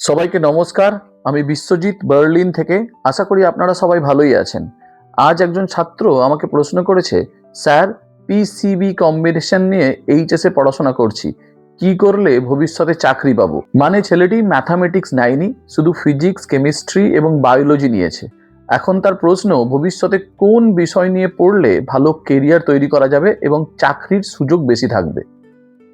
সবাইকে নমস্কার। আমি বিশ্বজিৎ বার্লিন থেকে। আশা করি আপনারা সবাই ভালোই আছেন। আজ একজন ছাত্র আমাকে প্রশ্ন করেছে, স্যার, পিসিবি কম্বিনেশন নিয়ে এইচএসে পড়াশোনা করছি, কি করলে ভবিষ্যতে চাকরি পাবো? মানে ছেলেটি ম্যাথামেটিক্স নেয়নি, শুধু ফিজিক্স, কেমিস্ট্রি এবং বায়োলজি নিয়েছে। এখন তার প্রশ্ন, ভবিষ্যতে কোন বিষয় নিয়ে পড়লে ভালো কেরিয়ার তৈরি করা যাবে এবং চাকরির সুযোগ বেশি থাকবে।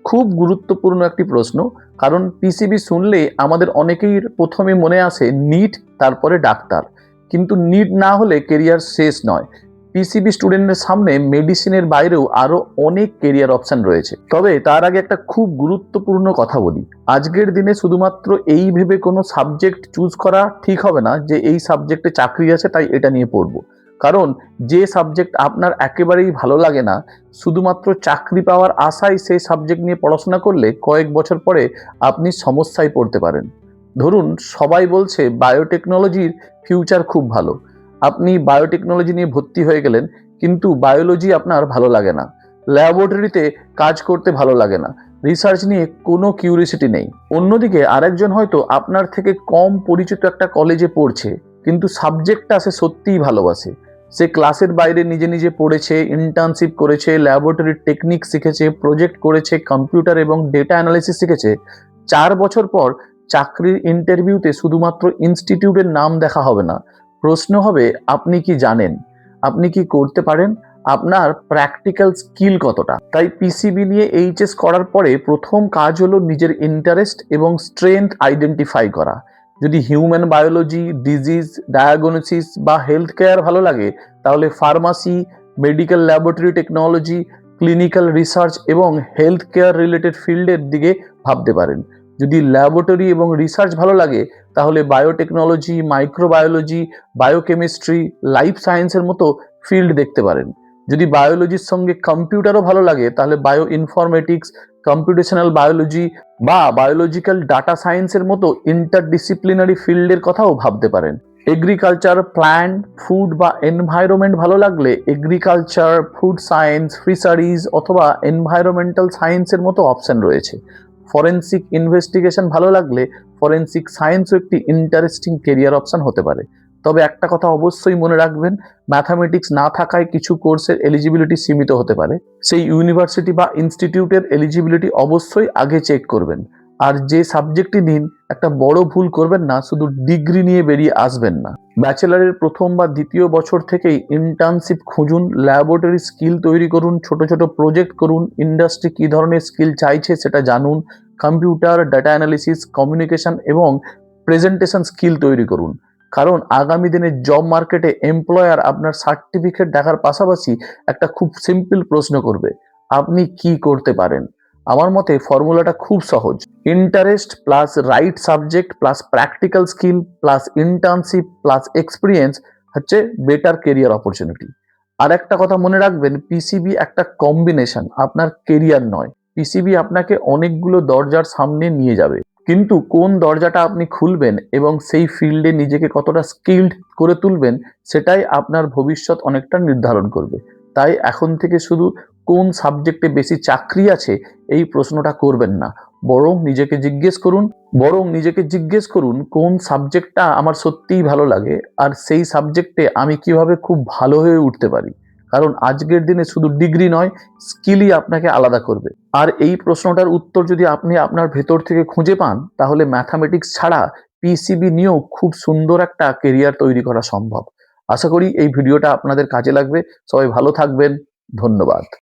খুব গুরুত্বপূর্ণ একটি প্রশ্ন, কারণ পিসিবি শুনলে আমাদের অনেকেই প্রথমে মনে আসে নিট, তারপরে ডাক্তার। কিন্তু নিট না হলে কেরিয়ার শেষ নয়। পিসিবি স্টুডেন্টের সামনে মেডিসিনের বাইরেও আরো অনেক কেরিয়ার অপশন রয়েছে। তবে তার আগে একটা খুব গুরুত্বপূর্ণ কথা বলি। আজকের দিনে শুধুমাত্র এই ভেবে কোনো সাবজেক্ট চুজ করা ঠিক হবে না যে এই সাবজেক্টে চাকরি আছে তাই এটা নিয়ে পড়বো। কারণ যে সাবজেক্ট আপনার একেবারেই ভালো লাগে না, শুধুমাত্র চাকরি পাওয়ার আশায় সেই সাবজেক্ট নিয়ে পড়াশোনা করলে কয়েক বছর পরে আপনি সমস্যায় পড়তে পারেন। ধরুন, সবাই বলছে বায়োটেকনোলজির ফিউচার খুব ভালো। আপনি বায়োটেকনোলজি নিয়ে ভর্তি হয়ে গেলেন, কিন্তু বায়োলজি আপনার ভালো লাগে না, ল্যাবরেটরিতে কাজ করতে ভালো লাগে না, রিসার্চ নিয়ে কোনো কিউরিসিটি নেই। অন্যদিকে আরেকজন হয়তো আপনার থেকে কম পরিচিত একটা কলেজে পড়ছে, কিন্তু সাবজেক্টটা সে সত্যিই ভালোবাসে। সে ক্লাসের বাইরে নিজে নিজে পড়েছে, ইন্টার্নশিপ করেছে, ল্যাবরেটরি টেকনিক শিখেছে, প্রজেক্ট করেছে, কম্পিউটার এবং ডেটা অ্যানালিসিস শিখেছে। 4 বছর পর চাকরির ইন্টারভিউতে শুধুমাত্র ইনস্টিটিউটের নাম দেখা হবে না, প্রশ্ন হবে আপনি কি জানেন, আপনি কি করতে পারেন, আপনার প্র্যাকটিক্যাল স্কিল কতটা। তাই পিসিবি নিয়ে এইচএস করার পরে প্রথম কাজ হলো নিজের ইন্টারেস্ট এবং স্ট্রেংথ আইডেন্টিফাই করা। যদি হিউম্যান বায়োলজি, ডিজিজ ডায়াগনোসিস বা হেলথ কেয়ার ভালো লাগে, তাহলে pharmacy, medical laboratory technology, clinical research এবং হেলথ কেয়ার রিলেটেড ফিল্ডের দিকে ভাবতে পারেন। যদি ল্যাবরেটরি এবং রিসার্চ ভালো লাগে, তাহলে বায়োটেকনোলজি, মাইক্রোবায়োলজি, বায়োকেমিস্ট্রি, লাইফ সায়েন্সের মতো ফিল্ড দেখতে পারেন। যদি বায়োলজির সঙ্গে কম্পিউটারও ভালো লাগে, তাহলে বায়ো ইনফরমেটিক্স, কম্পিউটেশনাল বায়োলজি বা বায়োলজিক্যাল ডাটা সায়েন্সের মতো ইন্টারডিসিপ্লিনারি ফিল্ডের কথাও ভাবতে পারেন। এগ্রিকালচার, প্ল্যান্ট, ফুড বা এনভায়রনমেন্ট ভালো লাগলে এগ্রিকালচার, ফুড সায়েন্স, ফিশারিজ অথবা এনভায়রনমেন্টাল সায়েন্সের মতো অপশন রয়েছে। ফরেন্সিক ইনভেস্টিগেশন ভালো লাগলে ফরেন্সিক সায়েন্সও একটি ইন্টারেস্টিং কেরিয়ার অপশন হতে পারে। তবে একটা কথা অবশ্যই মনে রাখবেন, ম্যাথামেটিক্স না থাকায় কিছু কোর্সের এলিজিবিলিটি সীমিত হতে পারে। সেই ইউনিভার্সিটি বা ইনস্টিটিউটের এলিজিবিলিটি অবশ্যই আগে চেক করবেন। আর যে সাবজেক্টই নিন, একটা বড় ভুল করবেন না, শুধু ডিগ্রি নিয়ে বেরিয়ে আসবেন না। ব্যাচেলারের প্রথম বা দ্বিতীয় বছর থেকেই ইন্টার্নশিপ খুঁজুন, ল্যাবরেটরি স্কিল তৈরি করুন, ছোট ছোট প্রজেক্ট করুন, ইন্ডাস্ট্রি কী ধরনের স্কিল চাইছে সেটা জানুন, কম্পিউটার, ডাটা অ্যানালিসিস, কমিউনিকেশন এবং প্রেজেন্টেশন স্কিল তৈরি করুন। কারণ আগামী দিনে জব মার্কেটে এমপ্লয়ার আপনার সার্টিফিকেট দেখার পাশাপাশি একটা খুব সিম্পল প্রশ্ন করবে, আপনি কি করতে পারেন। আমার মতে ফর্মুলাটা খুব সহজ, interest plus right subject plus practical skill plus internship plus experience হচ্ছে বেটার কেরিয়ার অপরচুনিটি। আর একটা কথা মনে রাখবেন, পিসিবি একটা কম্বিনেশন, আপনার কেরিয়ার নয়। পিসিবি আপনাকে অনেকগুলো দরজার সামনে নিয়ে যাবে, কিন্তু কোন দরজাটা আপনি খুলবেন এবং সেই ফিল্ডে নিজেকে কতটা স্কিলড করে তুলবেন, সেটাই আপনার ভবিষ্যৎ অনেকটা নির্ধারণ করবে। তাই এখন থেকে শুধু কোন সাবজেক্টে বেশি চাকরি আছে এই প্রশ্নটা করবেন না, বরং নিজেকে জিজ্ঞেস করুন কোন সাবজেক্টটা আমার সত্যিই ভালো লাগে আর সেই সাবজেক্টে আমি কিভাবে খুব ভালো হয়ে উঠতে পারি। কারণ আজকের দিনে শুধু ডিগ্রি নয়, স্কিলই আপনাকে আলাদা করবে। আর এই প্রশ্নটার উত্তর যদি আপনি আপনার ভেতর থেকে খুঁজে পান, তাহলে ম্যাথামেটিক্স ছাড়া পিসিবি নিয়েও খুব সুন্দর একটা কেরিয়ার তৈরি করা সম্ভব। আশা করি এই ভিডিওটা আপনাদের কাজে লাগবে। সবাই ভালো থাকবেন। ধন্যবাদ।